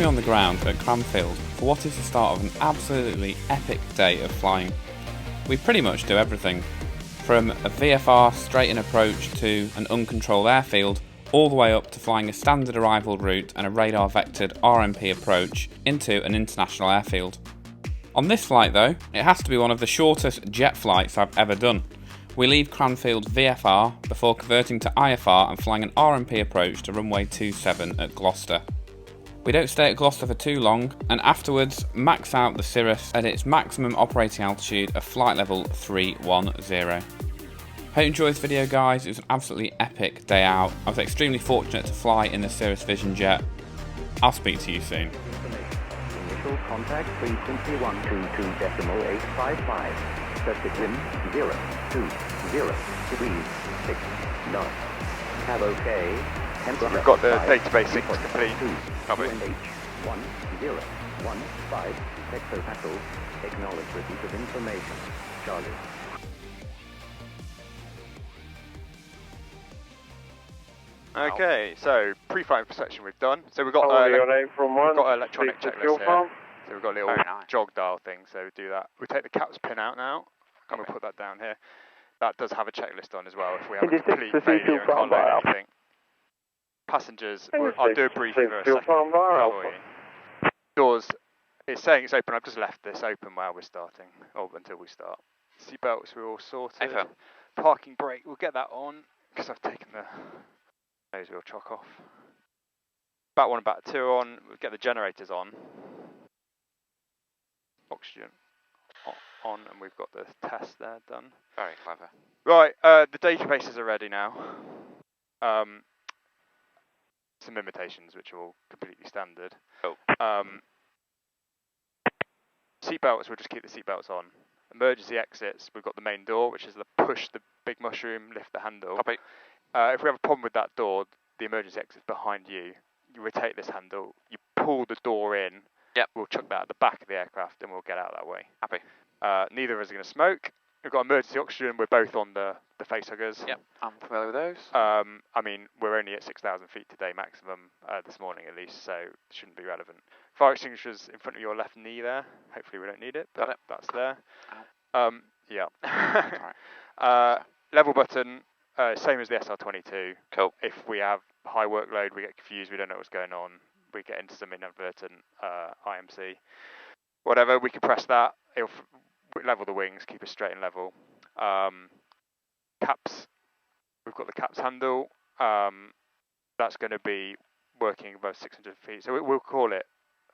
on the ground at Cranfield for what is the start of an absolutely epic day of flying. We pretty much do everything, from a VFR straight-in approach to an uncontrolled airfield, all the way up to flying a standard arrival route and a radar-vectored RMP approach into an international airfield. On this flight though, it has to be one of the shortest jet flights I've ever done. We leave Cranfield VFR before converting to IFR and flying an RMP approach to runway 27 at Gloucester. We don't stay at Gloucester for too long, and afterwards max out the Cirrus at its maximum operating altitude of flight level 310. Hope you enjoyed this video guys, it was an absolutely epic day out. I was extremely fortunate to fly in the Cirrus Vision jet. I'll speak to you soon. Initial contact frequency 122.855. Circuit wind 020 degrees 6 knots. Have OK. We've got the database sync complete. Copy. 1015 hectopascal. Acknowledge receipt of information. Charlie. Okay, so pre-flight inspection we've done. So we've got electronic checklist here. So we've got a little jog dial thing, so we do that. We take the caps pin out now, and we'll put that down here. That does have a checklist on as well if we have a complete failure and can't load anything. Passengers, I'll do a briefing for a second. Doors, it's saying it's open, I've just left this open while we're starting, or until we start. Seatbelts, we're all sorted. Parking brake, we'll get that on, because I've taken the nose wheel chock off. Bat 1 and Bat 2 on, we'll get the generators on. Oxygen on, and we've got the test there done. Very clever. Right, the databases are ready now. Some limitations which are all completely standard. Seatbelts, we'll just keep the seatbelts on. Emergency exits, we've got the main door, which is the push the big mushroom, lift the handle. Copy. If we have a problem with that door, the emergency exit's behind you. You rotate this handle, you pull the door in. Yep. We'll chuck that at the back of the aircraft and we'll get out that way. Happy. Neither of us are going to smoke. We've got emergency oxygen, we're both on the face huggers. Yep, I'm familiar with those. I mean, we're only at 6,000 feet today maximum, this morning at least, so it shouldn't be relevant. Fire extinguishers in front of your left knee there. Hopefully we don't need it, but that's there. Yeah. Right. Level button, same as the SR22. Cool. If we have high workload, we get confused, we don't know what's going on, we get into some inadvertent IMC. Whatever, we can press that. It'll level the wings, keep it straight and level. Caps, we've got the caps handle. That's going to be working above 600 feet, so we'll call it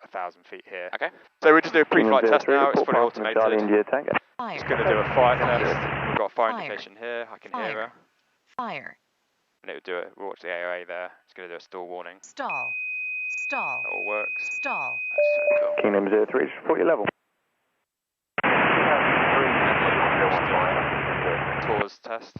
1,000 feet here. Okay. So we'll just do a pre-flight test now. It's fully automated. Fire. It's going to do a fire test. We've got a fire indication here. I can hear her. Fire. And it will do it. We'll watch the AOA there. It's going to do a stall warning. Stall. Stall. That all works. Stall. That's so cool. Kingdom 03, report your level. TORS test.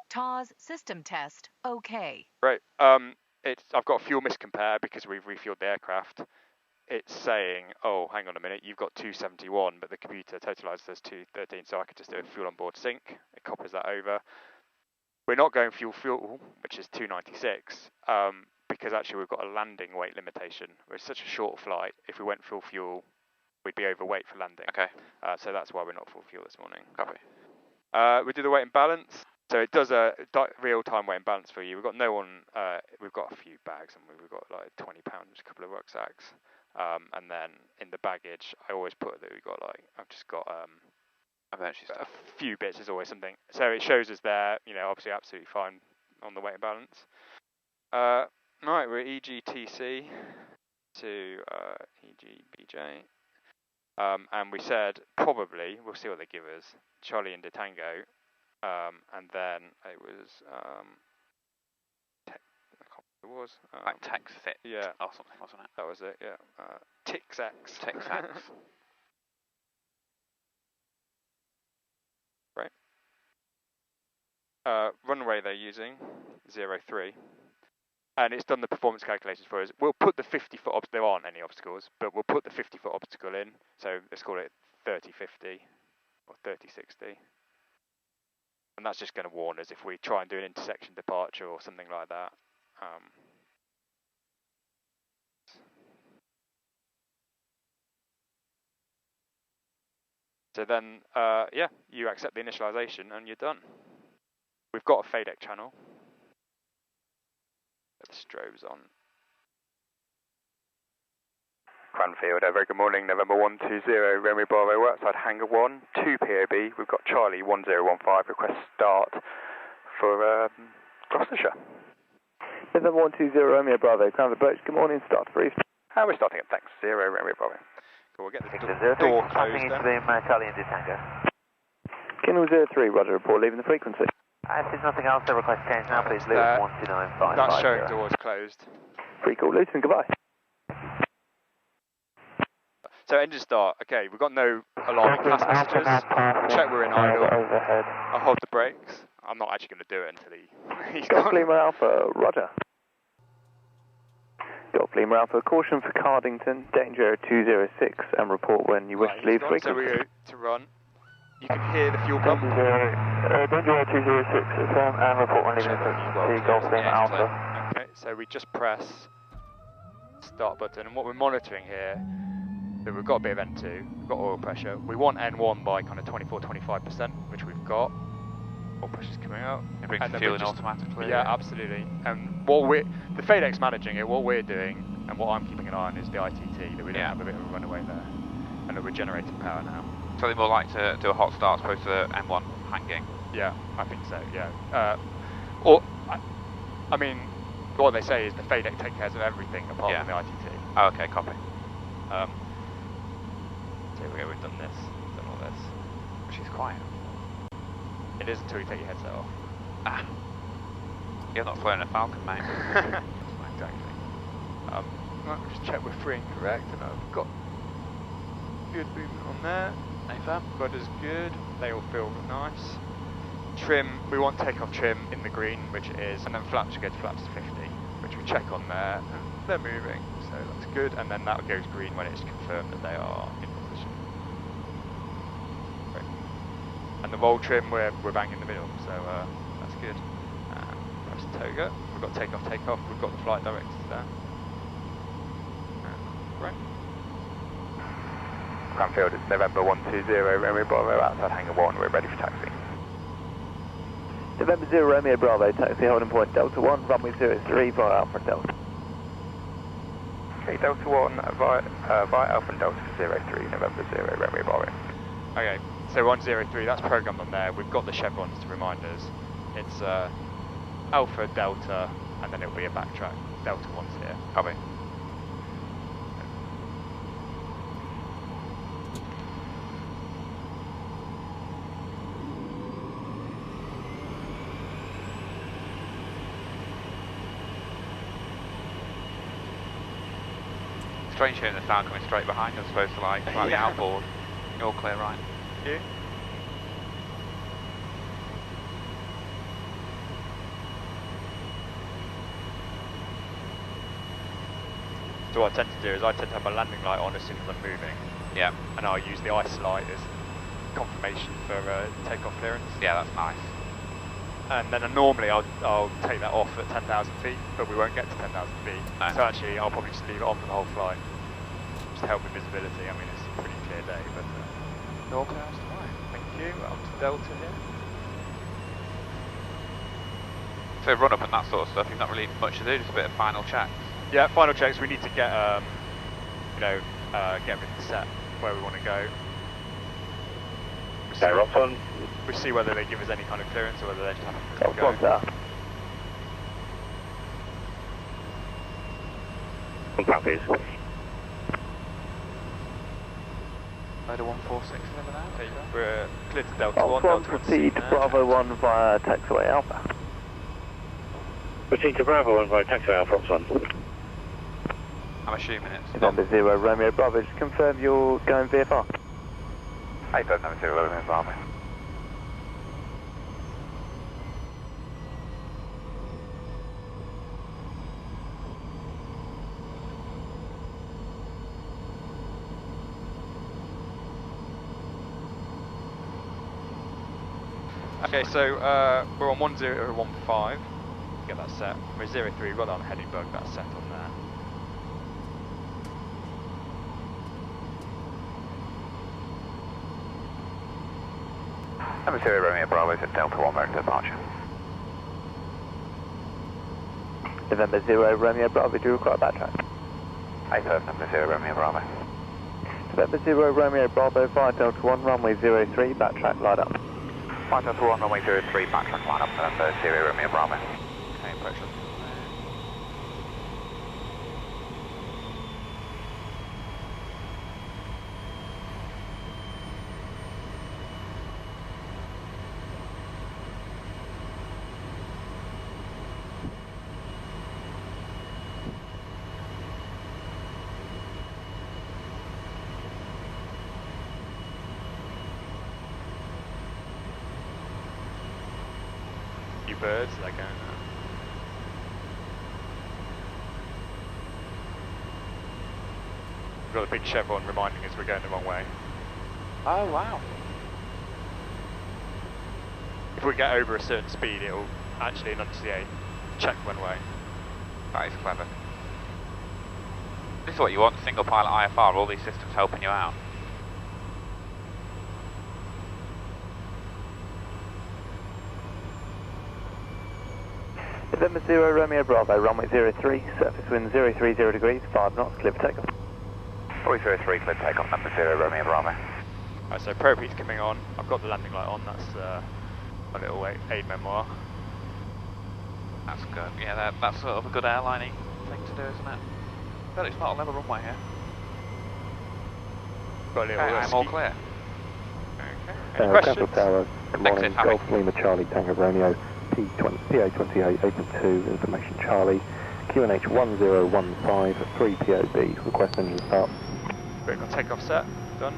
TAWS system test. Okay. Right. I've got a fuel miscompare because we've refueled the aircraft. It's saying, oh, hang on a minute, you've got 271, but the computer totalized as 213, so I could just do a fuel on board sync. It copies that over. We're not going fuel, which is 296, because actually we've got a landing weight limitation. It's such a short flight. If we went full fuel, we'd be overweight for landing. Okay. So that's why we're not full fuel this morning. Copy. We do the weight and balance. So it does a real-time weight and balance for you. We've got no one. We've got a few bags, and we've got like 20 pounds, a couple of rucksacks, and then in the baggage, I always put that we've got I've just got a few bits. There's always something. So it shows us there. Obviously absolutely fine on the weight and balance. Right, we're EGTC to EGBJ, and we said probably we'll see what they give us. Charlie India Tango. And then it was, I can't remember what it was. Like Tex Fit or something, wasn't it? That was it, yeah. TixX. TixX. Right. Runway they're using, 03. And it's done the performance calculations for us. We'll put the 50-foot obstacle, there aren't any obstacles, but we'll put the 50-foot obstacle in. So let's call it 30-50 or 30-60. And that's just going to warn us if we try and do an intersection departure or something like that. So then, yeah, you accept the initialization and you're done. We've got a FADEC channel. The strobe's on. Cranfield, very good morning, November 120, Romeo Bravo, we're outside Hangar 1, 2 POB, we've got Charlie 1015, request start for Gloucestershire. November 120, Romeo Bravo, Cranfield approach, good morning, start brief. We're starting at thanks, 0 Romeo Bravo. Cool, we'll get the door closed then. Charlie into Tango. Canon 03, roger, report, leaving the frequency. If there's nothing else, the request change now, please leave 12955. That's showing doors closed. Free call, Luton, goodbye. So engine start, okay, we've got no alarming class messages. Check we're in idle. I'll hold the brakes. I'm not actually going to do it until he's gone. Lima Alpha, roger. Lima Alpha, caution for Cardington, danger 206, and report when you wish to leave frequency. So we go to run. You can hear the fuel pump. Danger 206, and report when leaving frequency, Golf Lima Alpha. Okay, so we just press start button, and what we're monitoring here, that we've got a bit of N2, we've got oil pressure. We want N1 by kind of 24-25%, which we've got. Oil pressure's coming out. It brings the fuel in automatically. Yeah, absolutely. And the FADEC's managing it. What we're doing, and what I'm keeping an eye on, is the ITT, that we don't have a bit of a runaway there, and that we're generating power now. So they're more like to do a hot start as opposed to M1 hanging. Yeah, I think so. Yeah. I mean, what they say is the FADEC takes care of everything apart from the ITT. Oh, okay, copy. So here we go, we've done this, done all this. Which is quiet. It is until you take your headset off. Ah. You're not flying a Falcon, mate. Exactly. Right, we'll just check we're free and correct, and I've got good movement on there. Rudder's good, they all feel nice. Trim, we want takeoff trim in the green, which it is, and then flaps, we go to flaps 50, which we check on there, and they're moving, so that's good, and then that goes green when it's confirmed that they are in position. Great. And the roll trim, we're bang in the middle, so that's good. Press toga, we've got takeoff, we've got the flight directors there. Great. Cranfield, it's November 120, Romeo Bravo, outside Hangar 1, we're ready for taxi. November 0, Romeo Bravo, taxi holding point Delta 1, runway 03 via Alpha and Delta. Okay, Delta 1 via Alpha and Delta 03, November 0, Romeo Bravo. Okay, so 103, that's programmed on there, we've got the chevrons to remind us. It's Alpha, Delta, and then it'll be a backtrack. Delta 1's here. Copy. Strange hearing the sound coming straight behind us, supposed to like slightly outboard. You're all clear, right? You? So what I tend to do is I tend to have my landing light on as soon as I'm moving. Yeah. And I'll use the ice light as confirmation for takeoff clearance. Yeah, that's nice. And then normally I'll take that off at 10,000 feet, but we won't get to 10,000 feet. No. So actually I'll probably just leave it on for the whole flight. Just to help with visibility. I mean, it's a pretty clear day, but All clear as to fine. thank you. Up to Delta here. So run up and that sort of stuff, you've not really much to do, just a bit of final checks. Yeah, final checks. We need to get, get everything set where we want to go. We see whether they give us any kind of clearance or whether they just have to go. Copies. Loader 146 over there. There you go. We're clear to Delta 1. Delta 1, Delta 1's proceed to seen Bravo 1 via taxiway Alpha. Proceed to Bravo 1 via taxiway Alpha, 1. I'm assuming it's November 0, Romeo Bravo, just confirm you're going VFR. Hey, November 0, Romeo Bravo. Okay, so we're on 1015. Get that set. We're 03, we've got that on heading bug, that's set on there. Number 0 Romeo Bravo is at Delta 1 ready for departure. November 0 Romeo Bravo, do you require backtrack? A-Perf, number 0 Romeo Bravo. November 0 Romeo Bravo, via Delta 1, runway 03, backtrack, light up. Via Delta 1, runway 03, backtrack, line up, November 0 Romeo Bravo. Okay, approach us. Few birds, they're going now. We've got a big chevron reminding us we're going the wrong way. Oh, wow. If we get over a certain speed, it'll actually enunciate check runway. That is clever. This is what you want, single pilot IFR, all these systems helping you out. November 0 Romeo Bravo, runway 03, surface wind 030 degrees, 5 knots, clear for takeoff. Runway 03, clear for takeoff, number 0 Romeo Bravo. Right, so Propeat's coming on. I've got the landing light on, that's my little aid memoir. That's good. Yeah, that's sort of a good airlining thing to do, isn't it? But it's not a level runway here. Got a little Okay, I'm all clear. Okay. Any questions? Capital Tower, good morning, Exit, Harry. Golf Lima Charlie Tango Romeo, PA28, open 2, information Charlie, QNH 1015, 3 POB, request engine start. We've got takeoff set, done.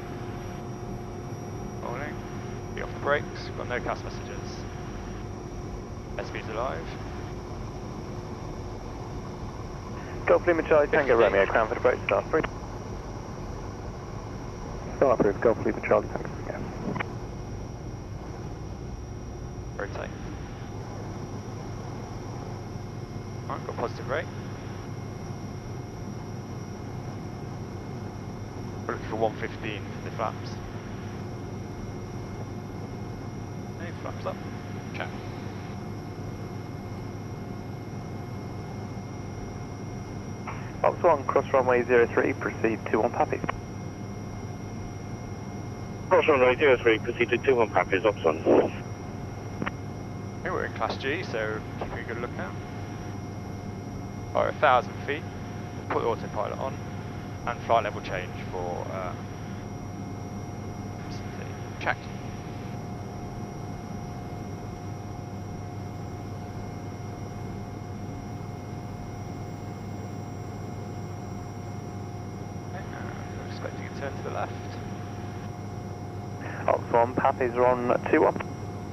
Rolling. Be off the brakes, got no cast messages. SV's alive. Golf Lima Charlie Tango Romeo, Cranfield approach, start 3. Start approved, Golf Lima Charlie Tango Romeo. Rotate. Alright, got positive rate. We're looking for 115 for the flaps. No, flaps up. Check. Box 1, cross runway 03, proceed to 1 Pappy. Cross runway 03, proceed to 21 Pappies, Ops 1. Okay, we're in Class G, so keeping a good lookout. Alright, 1,000 feet. Put the autopilot on. And flight level change for Checked. we're expecting a turn to the left. Box 1, Pappies are on 2-1.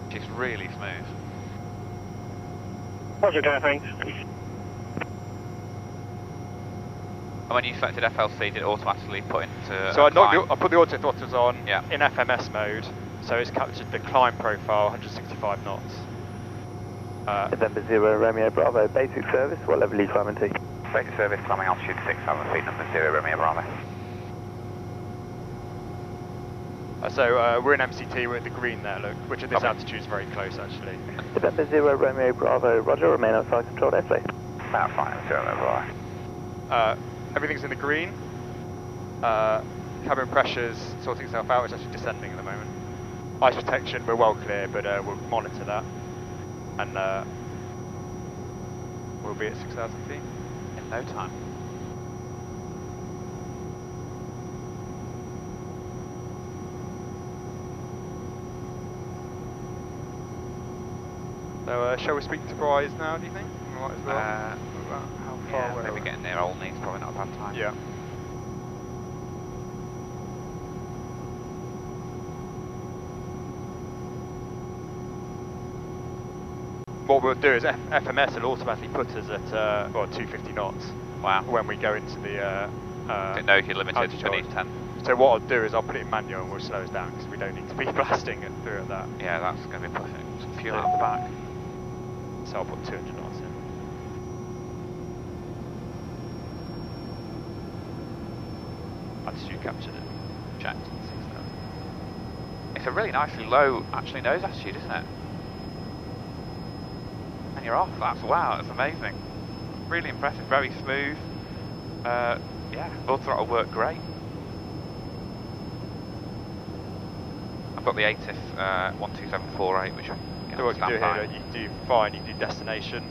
Just really smooth. Roger, thanks. And when you selected FLC, did it automatically put into So I climb? put the auto throttles on Yeah. in FMS mode, so it's captured the climb profile, 165 knots. November 0 Romeo Bravo, basic service, what level are you climbing to? Basic service, climbing altitude 6,000 feet, number 0 Romeo Bravo. So we're in MCT, we're at the green there, look, which at this Okay. altitude is very close actually. November 0 Romeo Bravo, roger, remain outside controlled airspace. About fine, 0 Romeo Bravo. Everything's in the green. Cabin pressure's sorting itself out, it's actually descending at the moment. Ice protection, we're well clear, but we'll monitor that. And we'll be at 6,000 feet. In no time. So shall we speak to Bryce now, do you think? We might as well. How far Yeah, away maybe are we? getting near Olney is probably not a bad time. Yeah. What we'll do is FMS will automatically put us at 250 knots. Wow. When we go into the Didn't know if you're limited altitude. beneath 10. So what I'll do is I'll put it in manual and we'll slow us down because we don't need to be blasting it through at that. Yeah, that's going to be pushing some fuel out the back. So I'll put 200 knots in. altitude captured it. Checked. It's a really nicely low, actually, nose attitude, isn't it? And you're off. Wow, that's amazing. Really impressive, very smooth. Yeah, full throttle worked great. I've got the ATIS 12748, which I'm going So what to you can do stand by. here, you can do fine, you can do destination,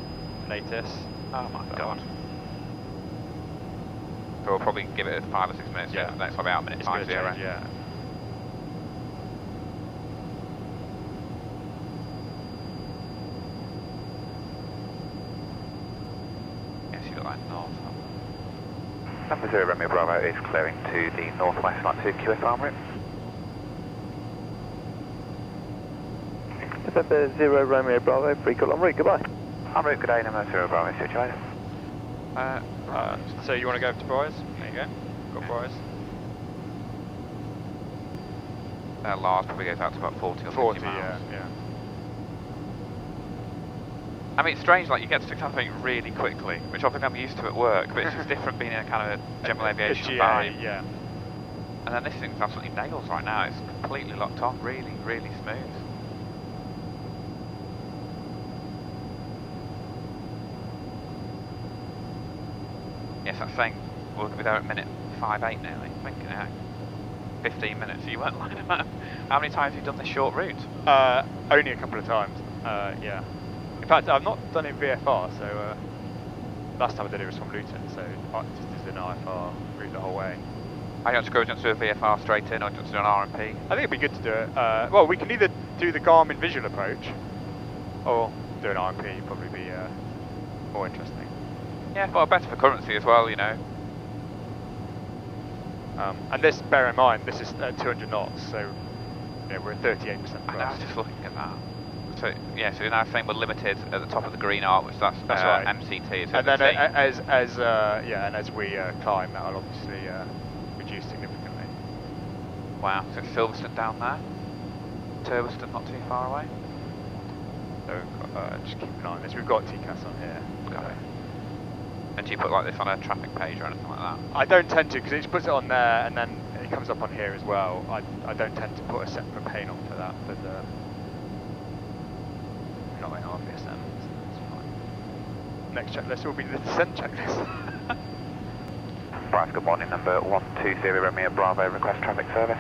and ATIS. Oh my god. So we'll probably give it 5 or 6 minutes. Yeah. Next probably out minute It's gonna 50. change, yeah. Yes, you got that north. Number 0 Romeo Bravo is clearing to the northwest line to QS arm route. November 0 Romeo Bravo, free call en route, goodbye. En route, good day, number 0 Bravo situated. So you want to go to Bryce? There you go. Got Bryce. Lars probably goes out to about 40 or 40, 50 miles. yeah. I mean, it's strange, like, you get to do something really quickly, which I think I'm used to at work, but it's just different being in a kind of a general aviation GA, vibe. yeah. And then this thing's absolutely nails right now. It's completely locked on, really, really smooth. Yes, that's saying we'll be there at minute 5.8 nearly. Thinking, 15 minutes. You weren't lying about. How many times have you done this short route? Only a couple of times, yeah. In fact, I've not done it in VFR, so last time I did it was from Luton, so I just did an IFR route the whole way. Are you going to do a VFR straight in, or just do an RMP? I think it'd be good to do it. Well, we can either do the Garmin visual approach, or do an RMP, probably be more interesting. Yeah, well, better for currency as well, you know. And this, bear in mind, this is 200 knots, so you know, we're at 38% I thrust. know, I was just looking at that. So, yeah, so you're now saying we're limited at the top of the green arc, which that's right. MCT. So And then the T. as we climb, that'll obviously reduce significantly. Wow, so Silverstone down there. Turboston not too far away. So just keep an eye on this. We've got TCAS on here. Got it. And do you put like this on a traffic page or anything like that? I don't tend to, because it just puts it on there and then it comes up on here as well. I don't tend to put a separate pane on for that, but not in RVSM, so that's fine. Next checklist will be the descent checklist. Bryce, good morning, number 120 Romeo Bravo, request traffic service.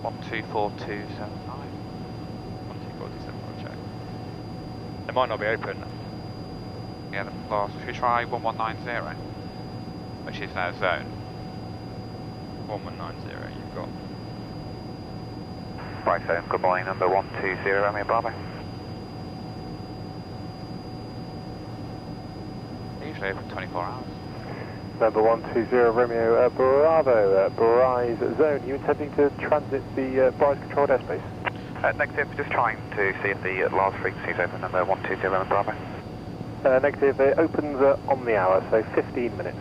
One 24275. 1247, I'll check. It might not be open. Yeah, the last. Should we try 1190, which is our zone? 1190, you've got. Bryce, good morning, number 120 Romeo Bravo. They're usually open 24 hours. Number 120 Romeo Bravo, Bryce zone. You intending to transit the Bryce controlled airspace? Negative, just trying to see if the Lars frequency is open, number 120 Romeo Bravo. Negative, it opens on the hour, so 15 minutes.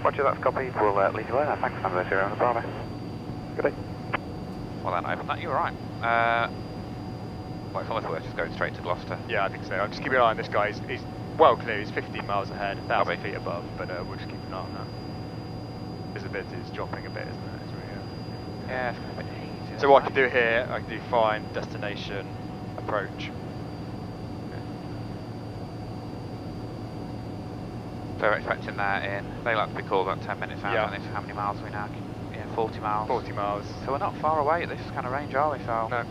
Roger, that's copied. We'll leave you alone. Thanks, number 0 Romeo Bravo. Good day. Well then, open that. You were right. Well, it's almost worth just going straight to Gloucester. Yeah, I think so. I'm just keeping an eye on this guy. He's well clear. He's 15 miles ahead, 1,000 Copy. feet above, but we'll just keep an eye on that. Visibility is dropping a bit, isn't it? It's really, Yeah, it's a bit easier. so what I can do here, I can do find, destination, approach. So we're expecting that in, they like to be called about 10 minutes out, Yeah. and this, how many miles are we now? Yeah, 40 miles. 40 miles. So we're not far away at this kind of range, are we? So, No.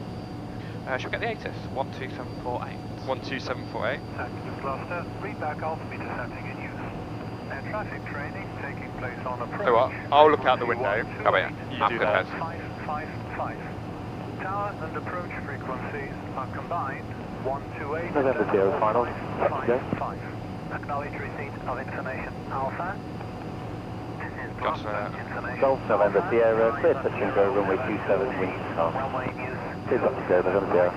should we get the ATIS? 12748. 12748. Active Gloucester, read back altimeter setting in use. Air traffic training taking place on approach. So what? I'll look out the window. Copy. You That's do good, that. Pez. 555. Tower and approach frequencies are combined. 128. November 0 final. 555. Acknowledge receipt of information. Alpha. This is Got Gloucester information. Golf November Sierra, clear touch and go, runway 27, wind calm. Runway is Clear touch and go, November 0.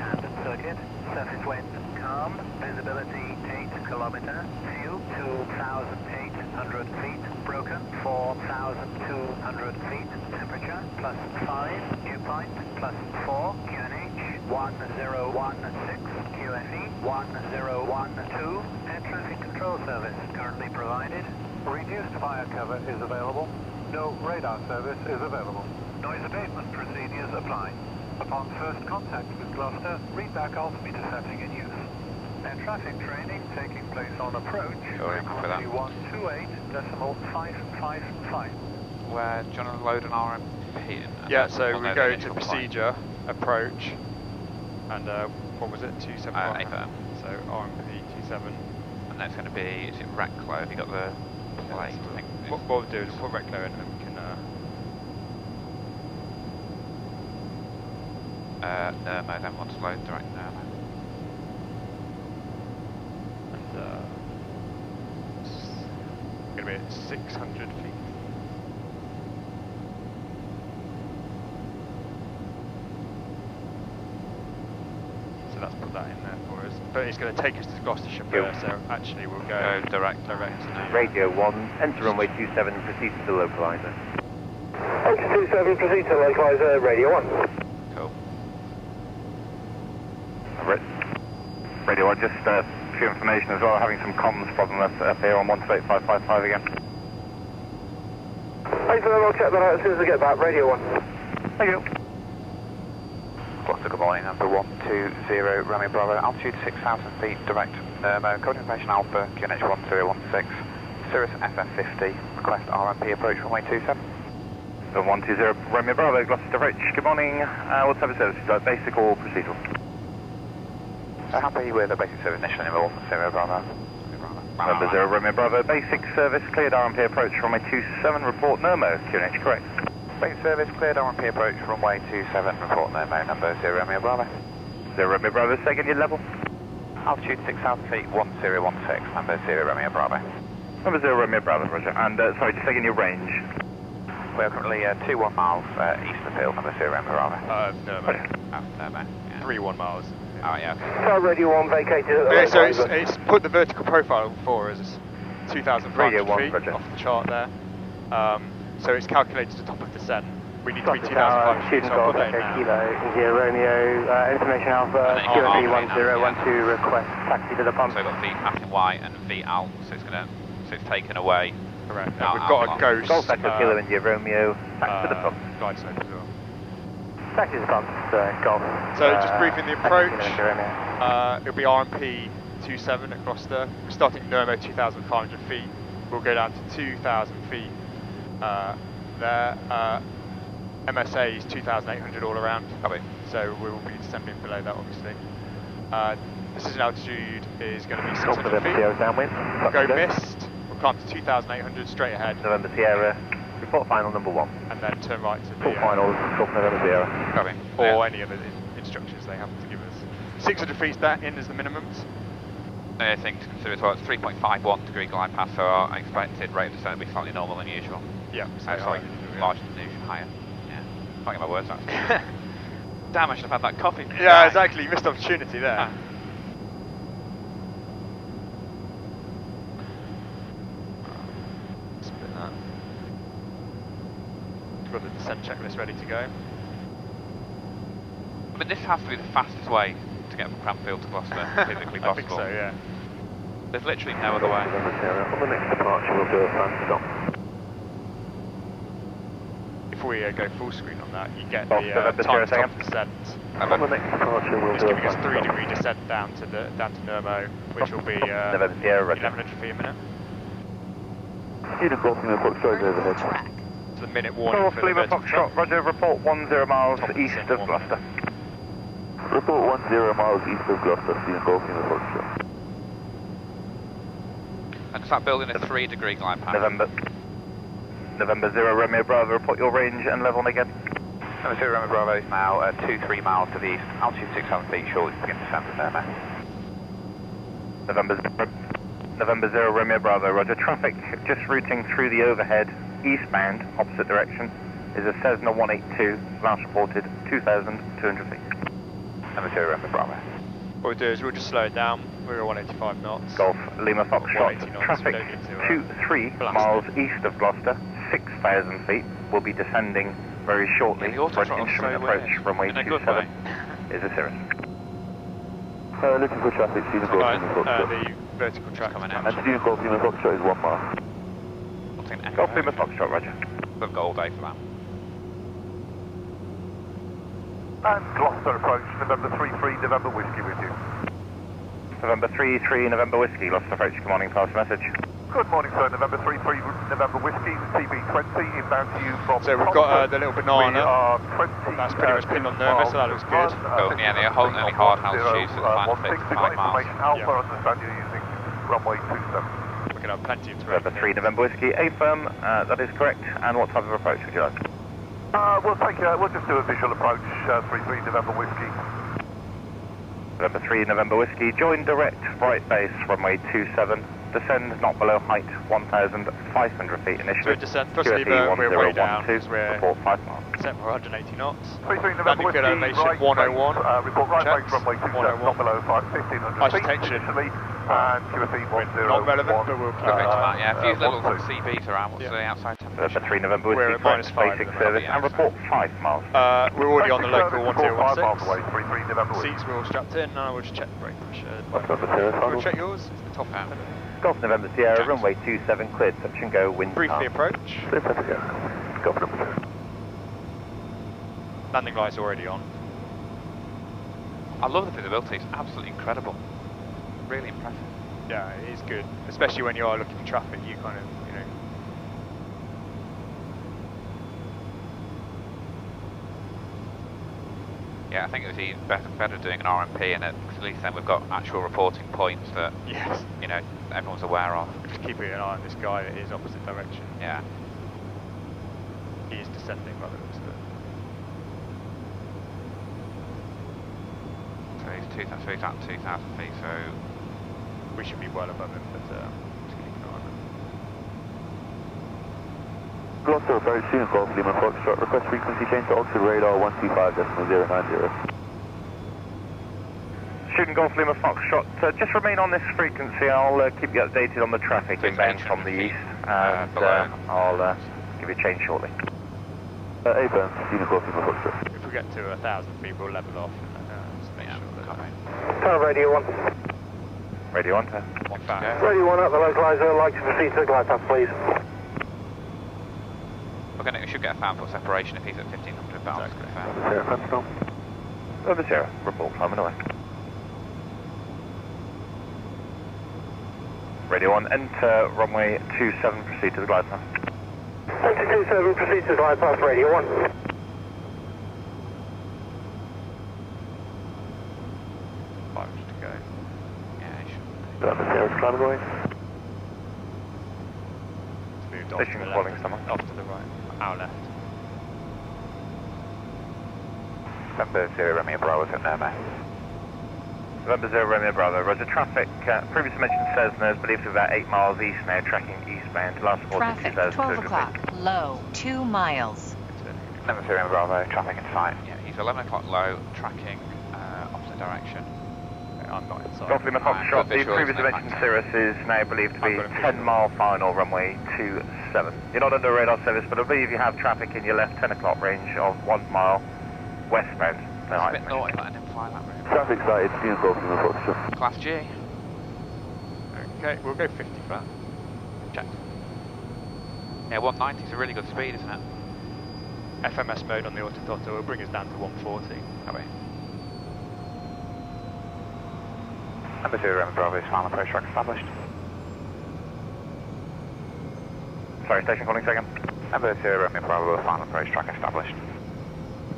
circuit. Surface wind calm. Visibility 8 kilometers. Fuel 2,800 feet. Broken 4,200 feet. Temperature +5. Dew point +4. QNH 1016 QFE 1012 and traffic control service currently provided. Reduced fire cover is available. No radar service is available. Noise abatement procedures apply. Upon first contact with Gloucester, read back altimeter setting in use. Air traffic training taking place on approach. Frequency 128.555. Where do you want to load an RMP in? Yeah, so we go to procedure, approach, and what was it? 271. AFM. So RMP 27. And that's going to be, is it Reclo? Have you got the plate? I think What we'll do is put Reclo in and we can. no, I don't want to load direct now. And it's going to be at 600 feet. So let's put that in there for us. But it's going to take us to Gloucestershire first, so actually we'll go direct to Newham. Radio 1, enter runway 27, proceed to the localizer. Enter 27, proceed to localizer, radio 1. Cool. Radio 1, just a few information as well, having some comms problem up here on 128555 again. Thanks for that, I'll check that out as soon as I get back, radio 1. Thank you. Gloucester, good morning, number 120 Romeo Bravo, altitude 6,000 feet, direct code information Alpha, QNH 1016, Cirrus SF50, request RMP approach runway 27. 120 Romeo Bravo, Gloucester approach, good morning, what type of service is that, basic or procedural? Happy with a basic service initial involved, 0 Bravo. Number 0 Romeo Bravo, basic service, cleared RMP approach runway 27, report Nermo, QNH correct. Basic service, cleared RMP approach runway 27, report Nermo, number 0 Romeo Bravo. 0 Romeo Bravo, second year level. Altitude 6,000 feet, 1016, number 0 Romeo Bravo. Number 0 Romeo Bravo, roger. And sorry, just taking your range. We are currently 21 miles east of the field, number 0 Romeo Bravo. Nermo. Nermo. 31 miles. Oh, yeah, okay. So radio 1 vacated at the Yeah, so localizer. it's put the vertical profile for us, 2,500 feet roger. off the chart there. So it's calculated to top of descent. We need to be Tower, 2,500 feet, student so I'll golf, put that in Echo now. Kilo, 0 Romeo, information Alpha, QFE 1012, request taxi to the pump. So we've got V passing white and V out, so it's taken away. Correct. Out, We've got out, a ghost. Golf Echo Kilo India Romeo, back to the pump. Glide slope as well. Taxi to the pump, golf. So just briefing the approach. Echo Romeo. It'll be RMP 27 at Gloucester. We're starting at Nermo 2,500 feet. We'll go down to 2,000 feet there. MSA is 2,800 all around. Copy. So we will be descending below that, obviously. Decision altitude is going to be 600 feet. Downwind. Go mist. We'll climb to 2,800 straight ahead. November Sierra, report final number 1. And then turn right to the Report final, Golf November Sierra. Copy. or any other instructions they happen to give us. 600 feet that in as the minimums. I think to consider as well, it's 3.51 degree glide path, so our expected rate of descent will be slightly normal than usual. Yeah, Sorry, larger than usual, higher. Yeah, can't get my words out. Damn, I should have had that coffee. Yeah, exactly, you missed opportunity there. Huh. Split that. We've got the descent checklist ready to go. I mean, this has to be the fastest way to get from Cranfield to Gloucester, physically possible. I think so, yeah. There's literally no other way. On the next departure, we'll do a plan stop. If we go full screen on that, you get Oh, the November time Sierra top descent. On the next departure, we'll It's do a giving us plan 3 stop. degree descent down to Nermo, which will be November Sierra, roger. 1100 feet a minute. Student Golf, Foxtrot overhead. Track. So the minute warning Golf for the Lima vertical Foxtrot, roger, report 10 miles east of Gloucester. Report 10 miles east of Gloucester, Student Golf, Foxtrot. And does that build in a 3 degree glide path? November 0 Romeo Bravo, report your range and level again. November 0 Romeo Bravo is now 2-3 miles to the east, altitude 600 feet, shortly to begin descent to Nermo. November 0 Romeo Bravo, roger, traffic just routing through the overhead, eastbound, opposite direction, is a Cessna 182, last reported 2,200 feet. November 0 Romeo Bravo. What we'll do is we'll just slow it down. We're at 185 knots. Golf Lima Foxtrot, 180 knots, traffic we don't need to, 2-3 blast miles east of Gloucester, 6,000 feet, will be descending very shortly Yeah, the for an autothrottle is instrument so approach weird. runway In a good 27. way. is a Cirrus. Looking for traffic, student Golf Lima Foxtrot. The vertical track coming coming out. And student Golf Lima Foxtrot is 1 mile. Golf Lima Foxtrot, roger. We've got all day for that. And Gloucester approach, November 33, November Whiskey with you. November 33, November Whiskey, Gloucester approach, good morning, pass message. Good morning, sir. November 33, November Whiskey, TB20, inbound to you from... So we've got the little banana. We are 20... That's pretty much pinned on Nerma, so that looks good. Cool. Yeah, the only hard house shoes at the final fix, 5 miles. Alpha, I understand you're using runway 27. We can have plenty of terrain. November 3, November Whiskey, A firm, that is correct. And what type of approach would you like? We'll just do a visual approach, 33, November Whiskey. November 3, November Whiskey, join direct, right base, runway 27. Descend not below height 1,500 feet initially. So descent, plus lever, we're way down, because we're report 5 miles. set for 180 knots. 33, November Whiskey, Landing right 101. Report right Checks. base, runway 27, not below 1,500 Ice feet detection. initially, and QFE 101. Not relevant, but we'll keep Okay, it. to that, yeah. A few little 12. CBs around. What's the outside temperature? November 3, November We're Whiskey, at -5 basic at the service, moment. and report 5 miles. We're already on the local 5 miles 1016. away, 33, November Whiskey. Seats were all strapped in, now we'll just check the brake pressure. November Sierra We'll final. check yours, it's the top end. Golf November Sierra, Jackson. runway 27, cleared, touch and go, wind Briefly calm. approach. Clear for Sierra. Golf November Sierra. Landing lights already on. I love the visibility, it's absolutely incredible. Really impressive. Yeah, it is good, especially when you are looking for traffic. You kind of, Yeah, I think it was even better doing an RMP in it, because at least then we've got actual reporting points that, yes, everyone's aware of. just keeping an eye on this guy that is opposite direction. Yeah. He is descending by the looks of it. So he's at 2,000 feet, so We should be well above him, but just keep an eye on him. Gloucester approach, student Golf Lima Foxtrot. Request frequency change to Oxford radar 125.090. Shooting Golf Lima Foxtrot, just remain on this frequency. I'll keep you updated on the traffic So it's inbound 800 from the feet, east, and below. I'll give you a change shortly. A firm, student Golf Lima Foxtrot. If we get to 1,000 feet, we'll level off and just make sure that... Radio 1. Radio on, sir. In fact, Radio 1 up, the localizer, like to proceed to the glide path, please. we should get a 1,000 foot separation if he's at 1,500 pounds. Exactly. Sierra Fenstrom. Over Sierra, report, climbing away. Radio 1, enter runway 27, proceed to the glide path. Enter 27, proceed to the glide path, Radio 1. to go. Yeah, he should. November Sierra's climbing away. It's moved off to Station the calling left. someone. Off to the right. Our left. November 0, Romeo Bravo, at Nerma. November 0, Romeo Bravo, roger. Traffic, previously mentioned Cessna, is believed to be about 8 miles east now, tracking eastbound. Last report Traffic, 12 o'clock. Low, 2 miles. Number 3, Romeo Bravo, traffic in sight. Yeah, he's 11 o'clock low, tracking opposite direction. I'm not inside. Golf Lima Foxtrot, the visual, previously no mentioned factor. Cirrus is now believed to be I've got a 10 visual. mile final, runway 27. You're not under radar service, but I believe you have traffic in your left 10 o'clock range of 1 mile westbound. No It's a height bit range. naughty letting him fly that route. Traffic sighted, student Golf Lima Foxtrot. Class G. Okay, we'll go 50 for that. Checked. Yeah, 190 is a really good speed, isn't it? FMS mode on the autothrottle will bring us down to 140. Are we? Number 0, Romeo Bravo, is final approach track established. Sorry, station calling second. Number 0, Romeo Bravo, final approach track established.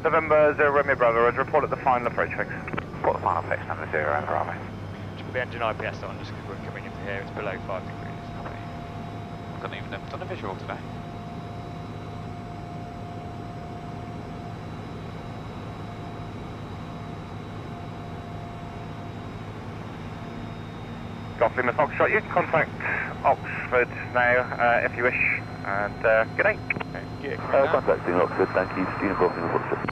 November 0, Romeo Bravo, is report at the final approach fix. Report the final fix, number 0, Romeo Bravo. Just put the engine IPS on just because we're coming into here, it's below 5 degrees. I couldn't even have done a visual today. Golf Lima Foxtrot, you can contact Oxford now if you wish, and good day. Okay, gear coming down. Contacting Oxford, thank you, student Golf Lima Foxtrot.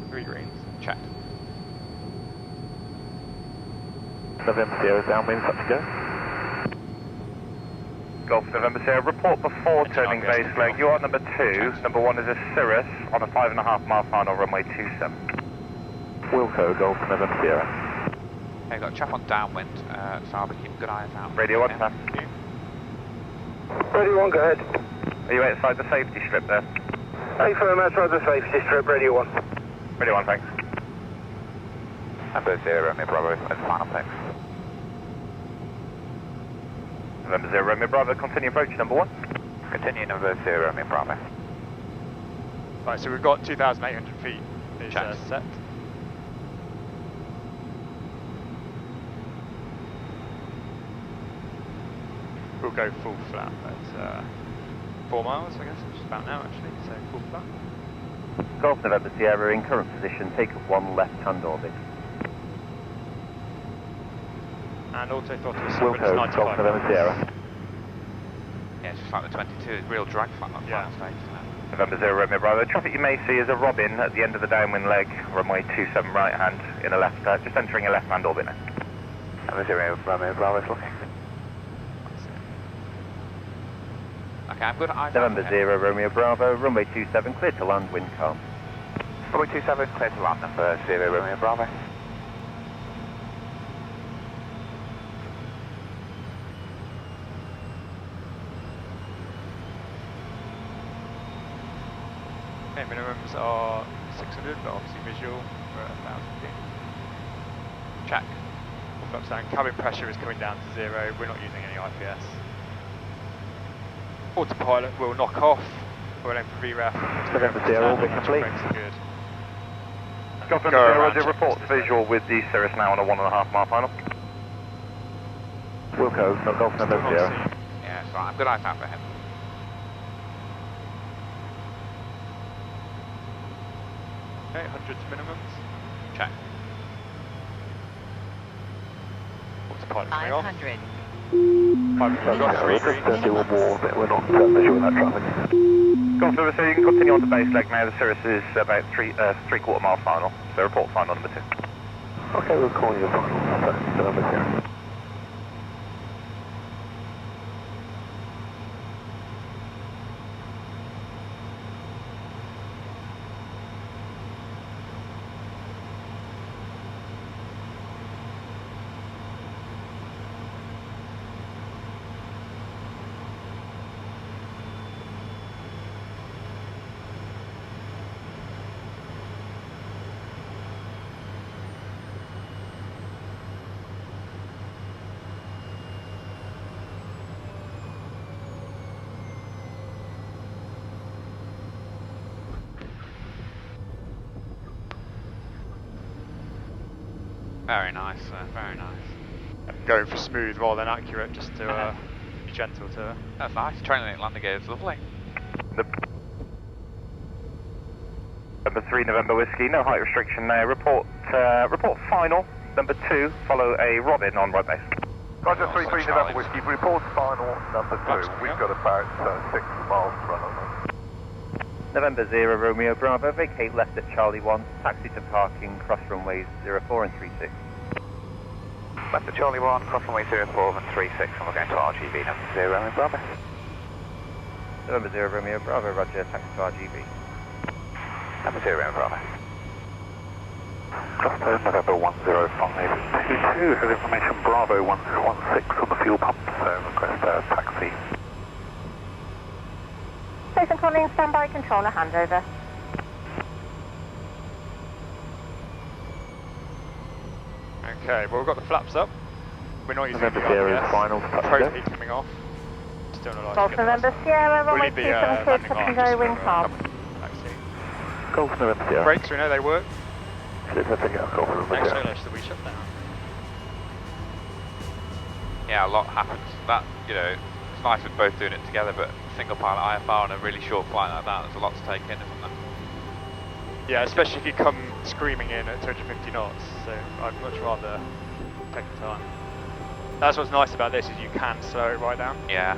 3 greens. Checked. November Sierra downwind, up to go. Golf November Sierra, report before turning base leg. You are number 2. Number 1 is a Cirrus on a 5.5 mile final, runway 27. Wilco, Golf November Sierra. Okay, got a chap on downwind, so I'll be keeping good eyes out. Radio 1, pass. Radio 1, go ahead. Are you outside the safety strip there? Hey, firm outside the safety strip, Radio 1. Radio 1, thanks. Number 0, Romeo Bravo, as final thanks. November 0, Romeo Bravo, continue approach, number 1. Continue number 0, Romeo Bravo. Right, so we've got 2,800 feet is set. We'll go full flat at 4 miles, I guess, just about now actually, so full flat. Golf November Sierra in current position, take up 1 left-hand orbit. And auto throttle is Wilco, 95. Golf November Sierra. Yeah, it's just like the 22, it's real drag flat on the final stage, isn't it? November 0, Romeo Bravo. Traffic you may see is a Robin at the end of the downwind leg, runway 27 right hand, in a left, just entering a left-hand orbit now. Number 0, Romeo Bravo is looking. Okay, I'm good at eyes. November 0, Romeo Bravo, runway 27, clear to land, wind calm. Runway 27, clear to land, number 0, Romeo Bravo. Okay, minimums are 600, but obviously visual, we're at 1,000 feet. Check. Full flaps down, cabin pressure is coming down to 0, we're not using any IPS. Autopilot will knock off, we're aiming for VREF. November 0, orbit complete. Good. Golf November 0, Roger, reports visual with the Cirrus now on a 1.5 mile final. Wilco, Golf November Sierra. Yeah, it's fine. I'm good eyes out for him. Okay, 100 to minimums. Check. Autopilot coming off. 500. 500. Do one more, but we're not measuring that traffic. Golf November 0, you can continue on to base leg now. The Cirrus is about 3/4 mile final, so report final number 2. Okay, we'll call you final. November Sierra. Very nice, very nice. Going for smooth rather than accurate, just to be gentle to her. That's nice. Trailing at landing gear is lovely. Number 3, November Whiskey, no height restriction now. Report final, number 2, follow a Robin on right base. Roger, Oh, 3-3 so November Charlie's- Whiskey, report final, number 2. We've got about 6 miles to run on them. November 0, Romeo Bravo, vacate left at Charlie 1, taxi to parking, cross runways 04 and 36. Left at Charlie 1, cross runway 04 and 36, and we're going to RGB number 0, Romeo Bravo. November 0, Romeo Bravo, roger, taxi to RGB. Number 0, Romeo Bravo. Gloucester, November 10522, has information Bravo 116 on the fuel pump, so request a taxi. Station calling, standby controller handover. Okay, well we've got the flaps up. We're not using November the Sierra IPS. is final, touch Pro go. heat coming off. Still not Golf November Sierra, We'll runway leave the 27 clear, landing touch and arm go, just wind for, calm. taxi. Golf November Sierra. Brakes, we know they work. Should I pick up Golf November Next Sierra? finish that we shut down. Yeah, a lot happens. That, you know, it's nice with both doing it together, but single pilot IFR on a really short flight like that, there's a lot to take in, isn't there? Yeah, especially if you come screaming in at 250 knots, so I'd much rather take the time. That's what's nice about this, is you can slow it right down. Yeah.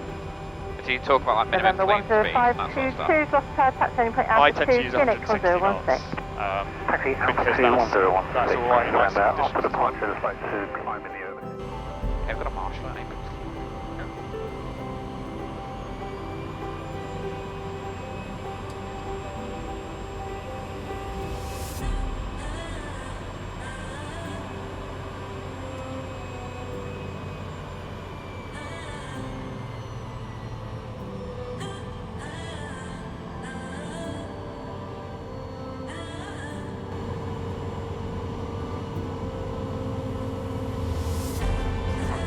So you talk about like minimum November clean speed and that sort of 10522, stuff. Gloucester, taxi only point I tend to use altitude, Phoenix 160 knots. 1016. Taxi, Because altitude that's 1016, alright in stand nice out after conditions. departure, just like to climb in the orbit. Okay, we've got a marshal, I think.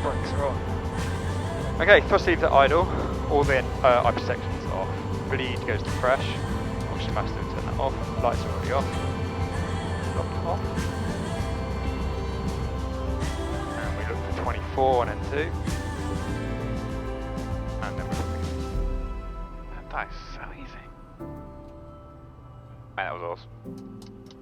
brakes are on. Okay, thrust lever to idle, all the upper sections off. Bleed goes to fresh. Oxygen master turn that off. Lights are already off. Locked off. And we look for 24 on N2. And then we're looking. That is so easy. Man, that was awesome.